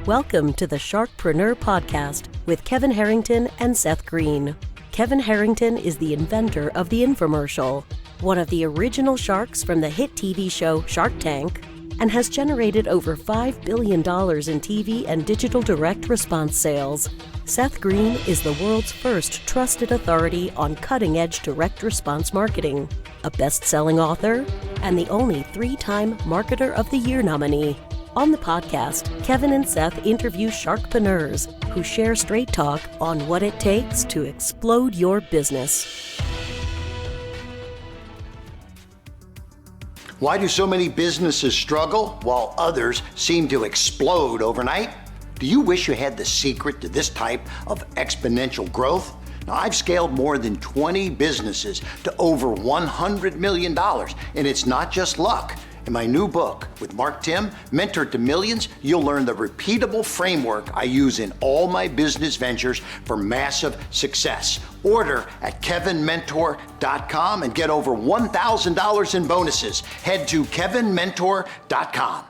Welcome to the Sharkpreneur podcast with Kevin Harrington and Seth Greene. Kevin Harrington is the inventor of the infomercial, one of the original sharks from the hit TV show Shark Tank, and has generated over $5 billion in TV and digital direct response sales. Seth Greene is the world's first trusted authority on cutting-edge direct response marketing, a best-selling author, and the only 3-time Marketer of the Year nominee. On the podcast, Kevin and Seth interview sharkpreneurs who share straight talk on what it takes to explode your business. Why do so many businesses struggle while others seem to explode overnight? Do you wish you had the secret to this type of exponential growth? Now, I've scaled more than 20 businesses to over $100 million, and it's not just luck. In my new book with Mark Tim, Mentor to Millions, you'll learn the repeatable framework I use in all my business ventures for massive success. Order at kevinmentor.com and get over $1,000 in bonuses. Head to kevinmentor.com.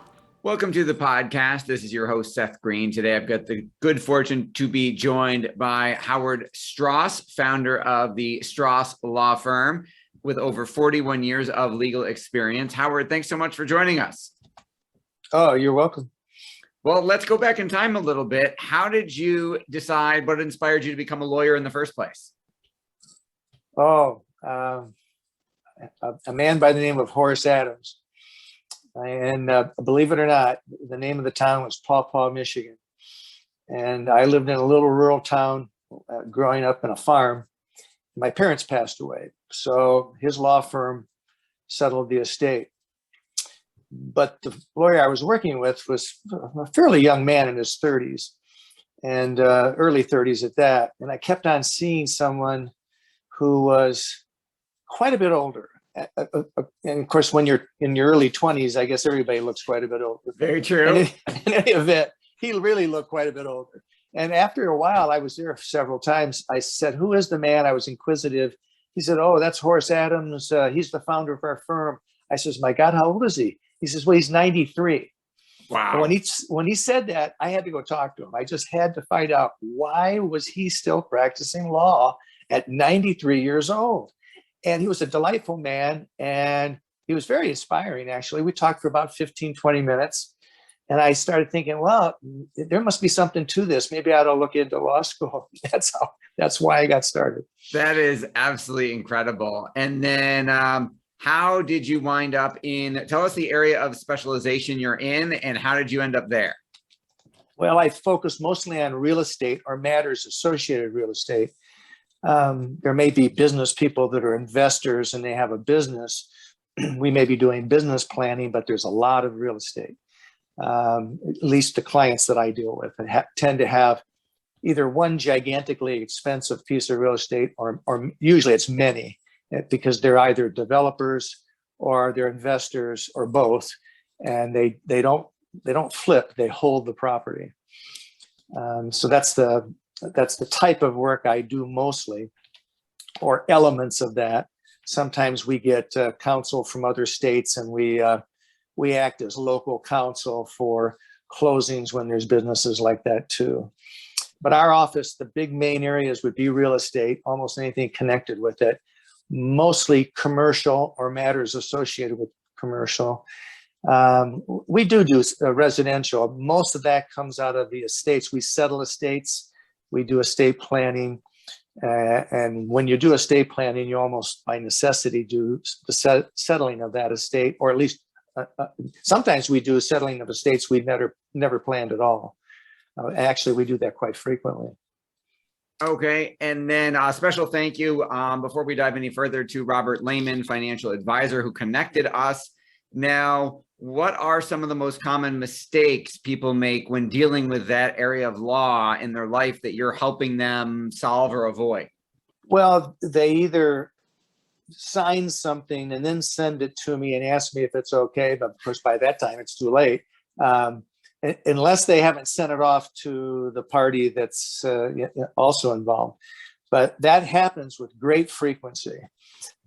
Welcome to the podcast. This is your host, Seth Greene. Today, I've got the good fortune to be joined by Howard Stross, founder of the Stross Law Firm, with over 41 years of legal experience. Howard, thanks so much for joining us. Oh, you're welcome. Well, let's go back in time a little bit. How did you decide, what inspired you to become a lawyer in the first place? A man by the name of Horace Adams. And believe it or not, the name of the town was Paw Paw, Michigan. And I lived in a little rural town growing up in a farm. My parents passed away, so his law firm settled the estate. But the lawyer I was working with was a fairly young man in his 30s and early 30s at that. And I kept on seeing someone who was quite a bit older. And of course, when you're in your early 20s, I guess everybody looks quite a bit older. Very true. In any event, he really looked quite a bit older. And after a while, I was there several times. I said, "Who is the man?" I was inquisitive. He said, "Oh, that's Horace Adams. He's the founder of our firm." I says, "My God, how old is he?" He says, "Well, he's 93. Wow. And when he said that, I had to go talk to him. I just had to find out, why was he still practicing law at 93 years old? And he was a delightful man, and he was very inspiring, actually. We talked for about 15, 20 minutes. And I started thinking, well, there must be something to this. Maybe I ought to look into law school. That's why I got started. That is absolutely incredible. And then how did you wind up tell us the area of specialization you're in, and how did you end up there? Well, I focus mostly on real estate or matters associated with real estate. There may be business people that are investors and they have a business. We may be doing business planning, but there's a lot of real estate. At least the clients that I deal with tend to have either one gigantically expensive piece of real estate, or usually it's many, because they're either developers or they're investors or both, and they don't flip, they hold the property. So that's the type of work I do mostly, or elements of that. Sometimes we get counsel from other states, and we act as local counsel for closings when there's businesses like that too. But our office, the big main areas would be real estate, almost anything connected with it, mostly commercial or matters associated with commercial. We do residential. Most of that comes out of the estates. We settle estates. We do estate planning. And when you do estate planning, you almost by necessity do the settling of that estate, or at least sometimes we do a settling of estates we never planned at all. Actually, we do that quite frequently. Okay. And then a special thank you before we dive any further to Robert Lehman, financial advisor, who connected us. Now, what are some of the most common mistakes people make when dealing with that area of law in their life that you're helping them solve or avoid? Well, they either sign something and then send it to me and ask me if it's okay. But of course, by that time, it's too late. Unless they haven't sent it off to the party that's also involved. But that happens with great frequency.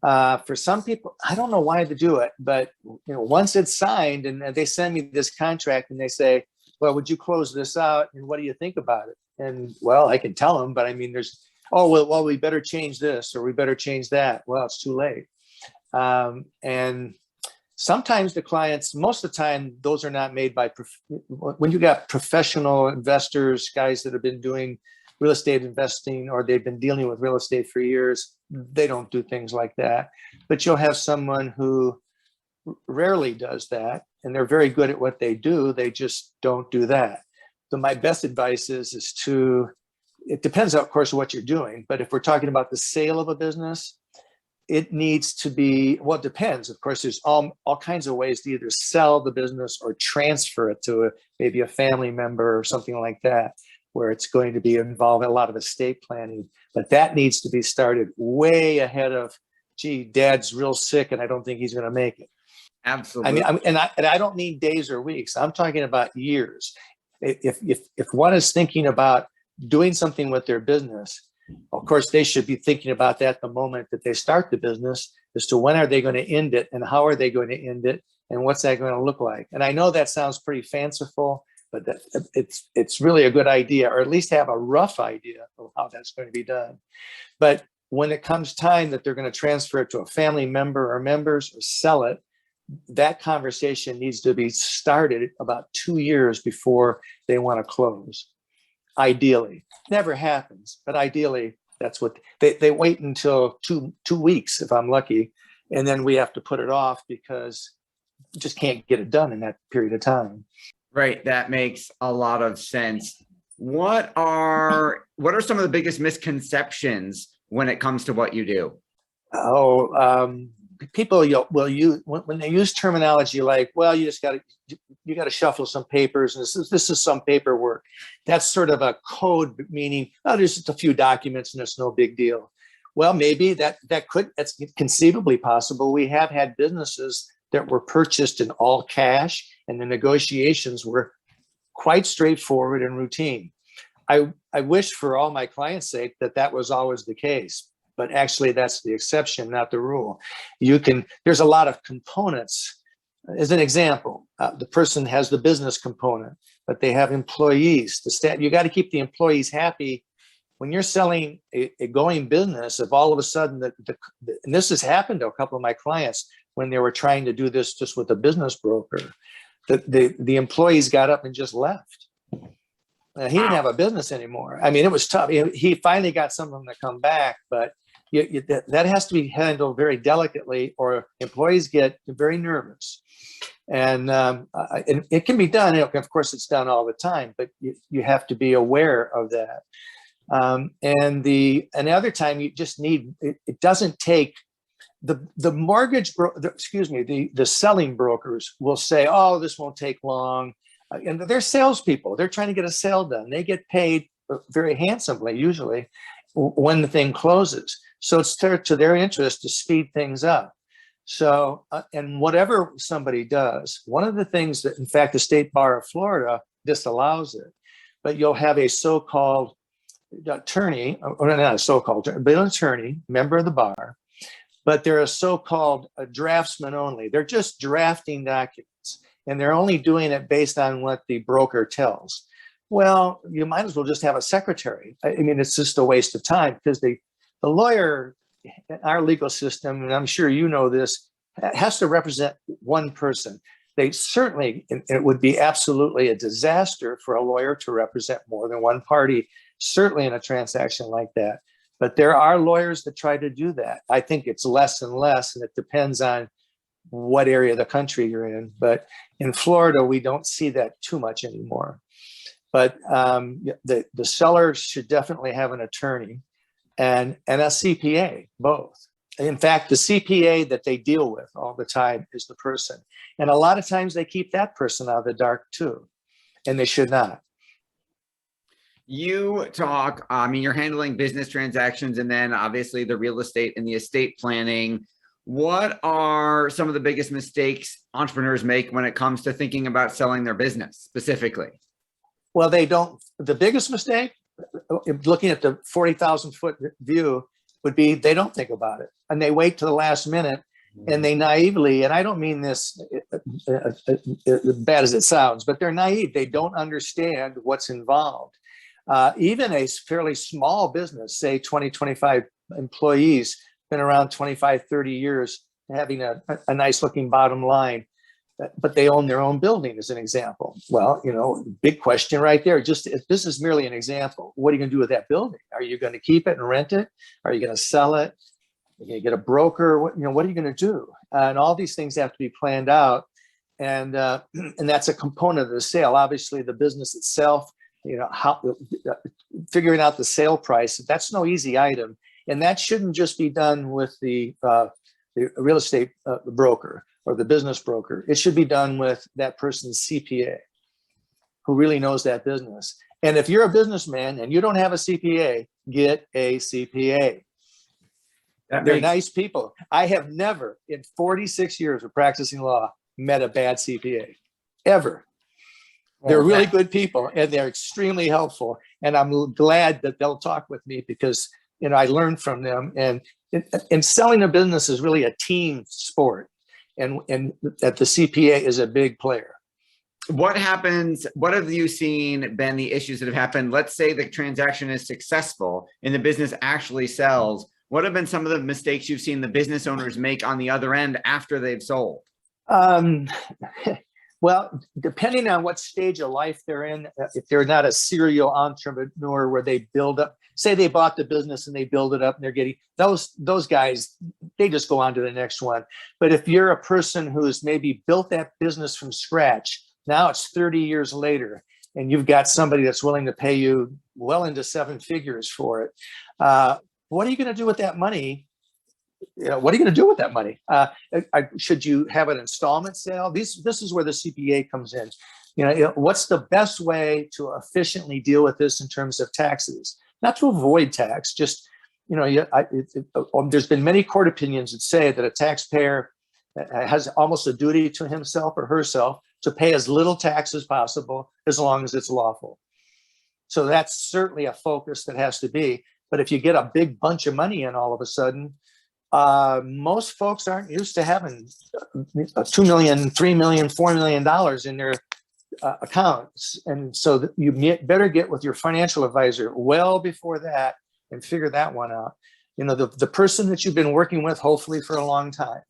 For some people, I don't know why to do it, but once it's signed and they send me this contract and they say, well, would you close this out? And what do you think about it? And well, I can tell them, but I mean, oh, well, we better change this or we better change that. Well, it's too late. And sometimes the clients, most of the time, those are not made by, when you got professional investors, guys that have been doing real estate investing, or they've been dealing with real estate for years, they don't do things like that. But you'll have someone who rarely does that, and they're very good at what they do. They just don't do that. So my best advice is to, it depends, of course, what you're doing. But if we're talking about the sale of a business, it needs to be, well, it depends. Of course, there's all kinds of ways to either sell the business or transfer it to maybe a family member or something like that, where it's going to be involved in a lot of estate planning. But that needs to be started way ahead of, gee, dad's real sick and I don't think he's going to make it. Absolutely. I mean, I don't mean days or weeks. I'm talking about years. If one is thinking about doing something with their business, of course, they should be thinking about that the moment that they start the business, as to when are they going to end it and how are they going to end it and what's that going to look like. And I know that sounds pretty fanciful, but it's really a good idea, or at least have a rough idea of how that's going to be done. But when it comes time that they're going to transfer it to a family member or members or sell it, that conversation needs to be started about 2 years before they want to close. Ideally, never happens, but ideally, that's what they wait until two weeks, if I'm lucky, and then we have to put it off because we just can't get it done in that period of time. Right. That makes a lot of sense. What are some of the biggest misconceptions when it comes to what you do? People will use, when they use terminology like, well, you got to shuffle some papers, and this is some paperwork. That's sort of a code, meaning, oh, there's just a few documents and it's no big deal. Well, maybe that's conceivably possible. We have had businesses that were purchased in all cash, and the negotiations were quite straightforward and routine. I wish, for all my clients' sake, that was always the case. But actually, that's the exception, not the rule. There's a lot of components. As an example, the person has the business component, but they have employees. You got to keep the employees happy. When you're selling a going business, if all of a sudden, and this has happened to a couple of my clients when they were trying to do this just with a business broker, the employees got up and just left. He didn't have a business anymore. I mean, it was tough. He finally got some of them to come back, but that has to be handled very delicately, or employees get very nervous. And it can be done. Of course, it's done all the time, but you have to be aware of that. And the other time, you just need. It doesn't take the selling brokers will say, "Oh, this won't take long." And they're salespeople. They're trying to get a sale done. They get paid very handsomely, usually, when the thing closes. So it's to their interest to speed things up. So, and whatever somebody does, one of the things that, in fact, the State Bar of Florida disallows it, but you'll have a so-called attorney, or not a so-called, but an attorney, member of the bar, but they're a so-called draftsman only. They're just drafting documents. And they're only doing it based on what the broker tells. Well, you might as well just have a secretary. I mean, it's just a waste of time, because the lawyer in our legal system, and I'm sure you know this, has to represent one person. It would be absolutely a disaster for a lawyer to represent more than one party, certainly in a transaction like that. But there are lawyers that try to do that. I think it's less and less, and it depends on what area of the country you're in. But in Florida, we don't see that too much anymore. But the seller should definitely have an attorney and a CPA, both. In fact, the CPA that they deal with all the time is the person. And a lot of times they keep that person out of the dark too, and they should not. You talk, you're handling business transactions and then obviously the real estate and the estate planning. What are some of the biggest mistakes entrepreneurs make when it comes to thinking about selling their business specifically? Well, the biggest mistake, looking at the 40,000 foot view, would be they don't think about it. And they wait to the last minute and they naively, and I don't mean this bad as it sounds, but they're naive. They don't understand what's involved. Even a fairly small business, say 20, 25 employees, been around 25, 30 years, having a nice looking bottom line, but they own their own building as an example. Well, big question right there. Just if this is merely an example, what are you going to do with that building? Are you going to keep it and rent it? Are you going to sell it? Are you going to get a broker? What are you going to do? And all these things have to be planned out. And that's a component of the sale. Obviously, the business itself, how figuring out the sale price, that's no easy item. And that shouldn't just be done with the real estate broker or the business broker. It should be done with that person's CPA who really knows that business. And if you're a businessman and you don't have a CPA, get a CPA. They're nice people. I have never, in 46 years of practicing law, met a bad CPA, ever. They're really good people and they're extremely helpful. And I'm glad that they'll talk with me because, I learned from them. And selling a business is really a team sport. And that the CPA is a big player. What happens? What have you seen been the issues that have happened? Let's say the transaction is successful and the business actually sells. What have been some of the mistakes you've seen the business owners make on the other end after they've sold? Well, depending on what stage of life they're in, if they're not a serial entrepreneur where they build up, say they bought the business and they build it up and they're getting those guys, they just go on to the next one. But if you're a person who's maybe built that business from scratch, now it's 30 years later, and you've got somebody that's willing to pay you well into 7 figures for it. What are you going to do with that money? What are you going to do with that money? Should you have an installment sale? This is where the CPA comes in. What's the best way to efficiently deal with this in terms of taxes? Not to avoid tax, just, there's been many court opinions that say that a taxpayer has almost a duty to himself or herself to pay as little tax as possible, as long as it's lawful. So that's certainly a focus that has to be. But if you get a big bunch of money in all of a sudden, most folks aren't used to having $2 million, $3 million, $4 million in their accounts. And so you better get with your financial advisor well before that and figure that one out. The person that you've been working with, hopefully for a long time,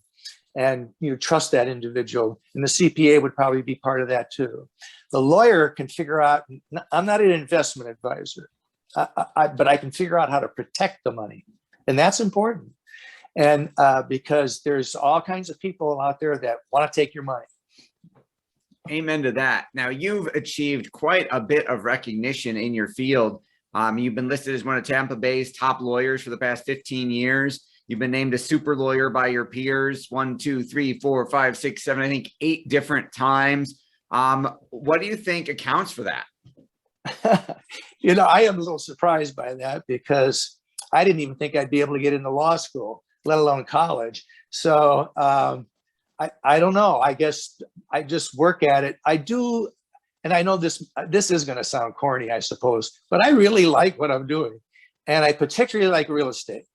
and you trust that individual, and the CPA would probably be part of that too. The lawyer can figure out, I'm not an investment advisor, but I can figure out how to protect the money. And that's important. And because there's all kinds of people out there that want to take your money. Amen to that. Now, you've achieved quite a bit of recognition in your field. You've been listed as one of Tampa Bay's top lawyers for the past 15 years. You've been named a super lawyer by your peers 1, 2, 3, 4, 5, 6, 7, I think 8 different times. What do you think accounts for that? I am a little surprised by that because I didn't even think I'd be able to get into law school, let alone college. So I don't know. I guess I just work at it. I do. And I know this is going to sound corny, I suppose, but I really like what I'm doing. And I particularly like real estate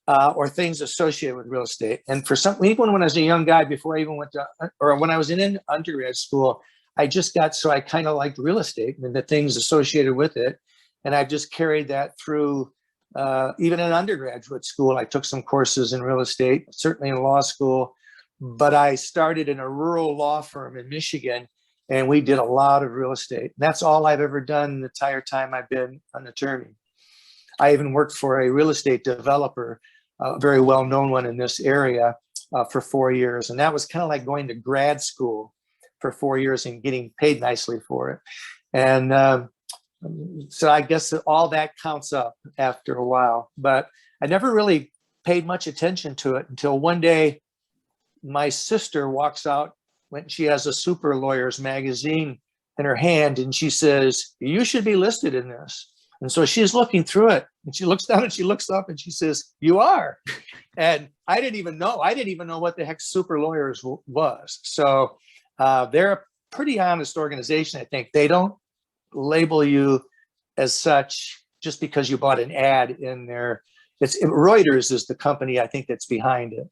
or things associated with real estate. And for some, even when I was a young guy, before I even went to, or when I was in undergrad school, I kind of liked real estate and the things associated with it. And I've just carried that through even in undergraduate school. I took some courses in real estate, certainly in law school, but I started in a rural law firm in Michigan, and we did a lot of real estate. That's all I've ever done the entire time I've been an attorney. I even worked for a real estate developer, a very well-known one in this area, for 4 years. And that was kind of like going to grad school for 4 years and getting paid nicely for it. And so I guess all that counts up after a while. But I never really paid much attention to it until one day my sister walks out when she has a Super Lawyers magazine in her hand, and she says, "You should be listed in this." And so she's looking through it, and she looks down and she looks up and she says, "You are." And I didn't even know what the heck Super Lawyers was. So they're a pretty honest organization. I think they don't label you as such just because you bought an ad in there. Reuters is the company I think that's behind it.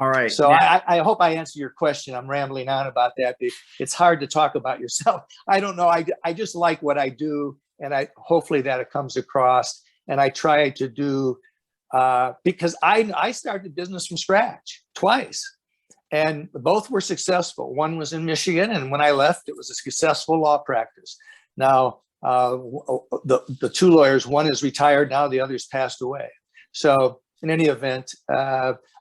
All right. So I hope I answer your question. I'm rambling on about that. It's hard to talk about yourself. I don't know. I just like what I do, and hopefully that it comes across. And I try to do because I started business from scratch twice, and both were successful. One was in Michigan, and when I left, it was a successful law practice. Now the two lawyers, one is retired now, the other's passed away. So in any event,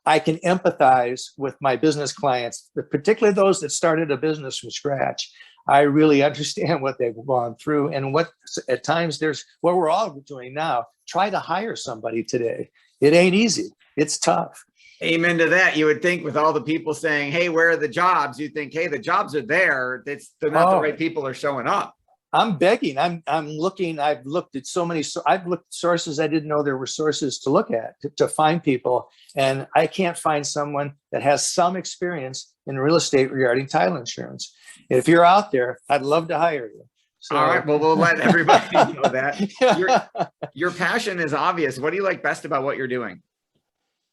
I can empathize with my business clients, particularly those that started a business from scratch. I really understand what they've gone through, and what at times there's what we're all doing now. Try to hire somebody today. It ain't easy. It's tough. Amen to that. You would think with all the people saying, hey, where are the jobs? You think, hey, the jobs are there. They're not the right people are showing up. I'm begging. I'm looking. I've looked at so many. I've looked at sources I didn't know there were sources to look at to find people, and I can't find someone that has some experience in real estate regarding title insurance. If you're out there, I'd love to hire you. So. All right. Well, we'll let everybody know that. Your passion is obvious. What do you like best about what you're doing?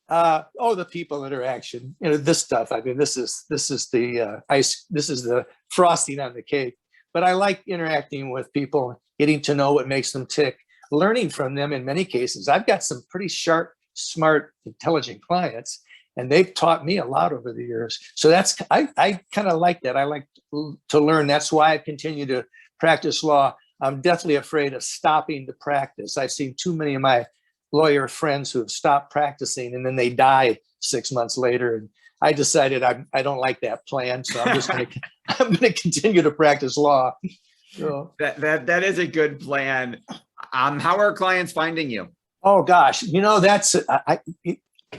The people interaction. This stuff. I mean, this is the ice. This is the frosting on the cake. But I like interacting with people, getting to know what makes them tick, learning from them in many cases. I've got some pretty sharp, smart, intelligent clients, and they've taught me a lot over the years. So I kind of like that. I like to learn. That's why I continue to practice law. I'm deathly afraid of stopping the practice. I've seen too many of my lawyer friends who have stopped practicing and then they die 6 months later. And I decided I don't like that plan, so I'm just going to continue to practice law. So. That is a good plan. How are clients finding you? Oh gosh,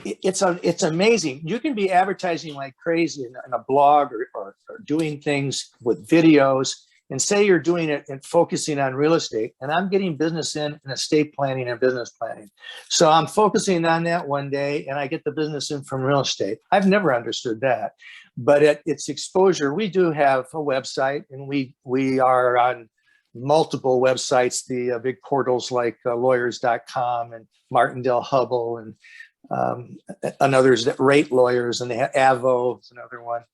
it's amazing. You can be advertising like crazy in a blog or doing things with videos, and say you're doing it and focusing on real estate, and I'm getting business in estate planning and business planning. So I'm focusing on that one day and I get the business in from real estate. I've never understood that, but its exposure, we do have a website, and we are on multiple websites, the big portals like lawyers.com and Martindale Hubble and others that rate lawyers, and they have Avo is another one.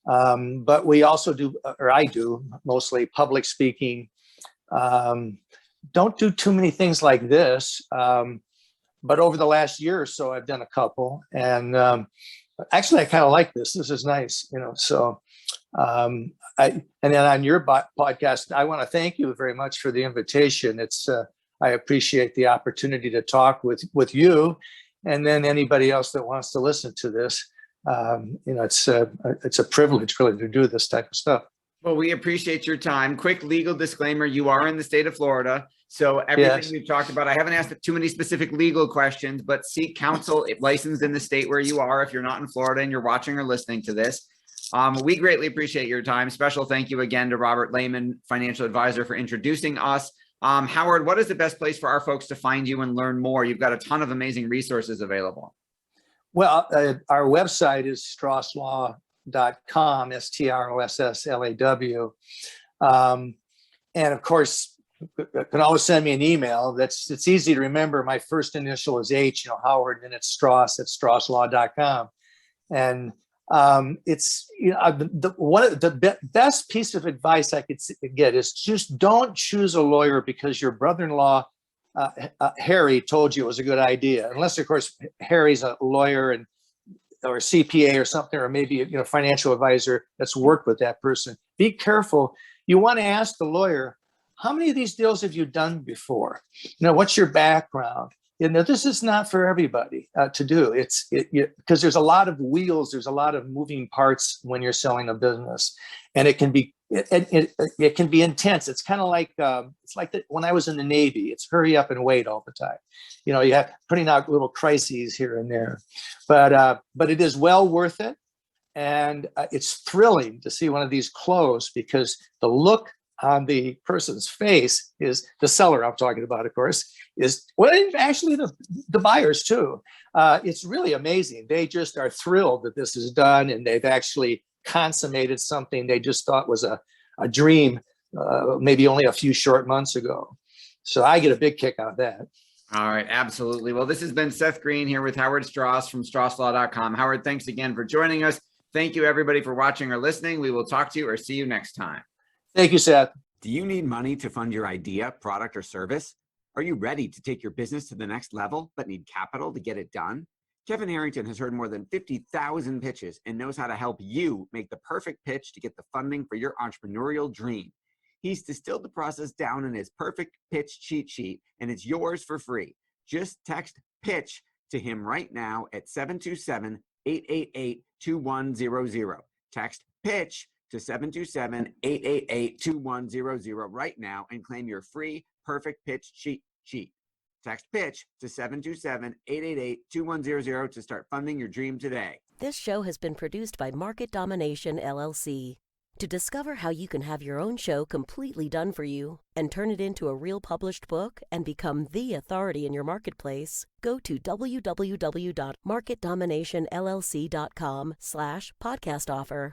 But we also do, or I do mostly public speaking. Don't do too many things like this. But over the last year or so, I've done a couple, and actually I kind of like this. This is nice, so, and then on your podcast, I want to thank you very much for the invitation. I appreciate the opportunity to talk with you, and then anybody else that wants to listen to this. It's a privilege really to do this type of stuff. Well, we appreciate your time. Quick legal disclaimer: you are in the state of Florida, so everything we've talked about, I haven't asked too many specific legal questions, but seek counsel if licensed in the state where you are. If you're not in Florida and you're watching or listening to this, we greatly appreciate your time. Special thank you again to Robert Lehman, financial advisor, for introducing us. Howard, what is the best place for our folks to find you and learn more? You've got a ton of amazing resources available. Well, our website is strosslaw.com, STROSSLAW. And of course, you can always send me an email. It's easy to remember. My first initial is H, Howard, and it's Stross at StrossLaw.com. And it's one of the best piece of advice I could get is just don't choose a lawyer because your brother-in-law Harry told you it was a good idea, unless of course Harry's a lawyer or a CPA or something, or maybe a financial advisor that's worked with that person. Be careful. You want to ask the lawyer, how many of these deals have you done before? What's your background? This is not for everybody to do. Because there's a lot of wheels, there's a lot of moving parts when you're selling a business, and it can be intense. It's kind of like when I was in the Navy. It's hurry up and wait all the time. You have putting out little crises here and there, but it is well worth it, and it's thrilling to see one of these close, because the look on the person's face is the seller I'm talking about, of course, is actually the buyers too. It's really amazing. They just are thrilled that this is done, and they've actually consummated something they just thought was a dream maybe only a few short months ago. So I get a big kick out of that. All right, absolutely. Well, this has been Seth Greene here with Howard Stross from StrossLaw.com. Howard, thanks again for joining us. Thank you, everybody, for watching or listening. We will talk to you or see you next time. Thank you, Seth. Do you need money to fund your idea, product, or service? Are you ready to take your business to the next level but need capital to get it done? Kevin Harrington has heard more than 50,000 pitches and knows how to help you make the perfect pitch to get the funding for your entrepreneurial dream. He's distilled the process down in his perfect pitch cheat sheet, and it's yours for free. Just text PITCH to him right now at 727-888-2100. Text PITCH to 727-888-2100 right now and claim your free perfect pitch cheat sheet. Text PITCH to 727-888-2100 to start funding your dream today. This show has been produced by Market Domination, LLC. To discover how you can have your own show completely done for you and turn it into a real published book and become the authority in your marketplace, go to www.marketdominationllc.com/podcast offer.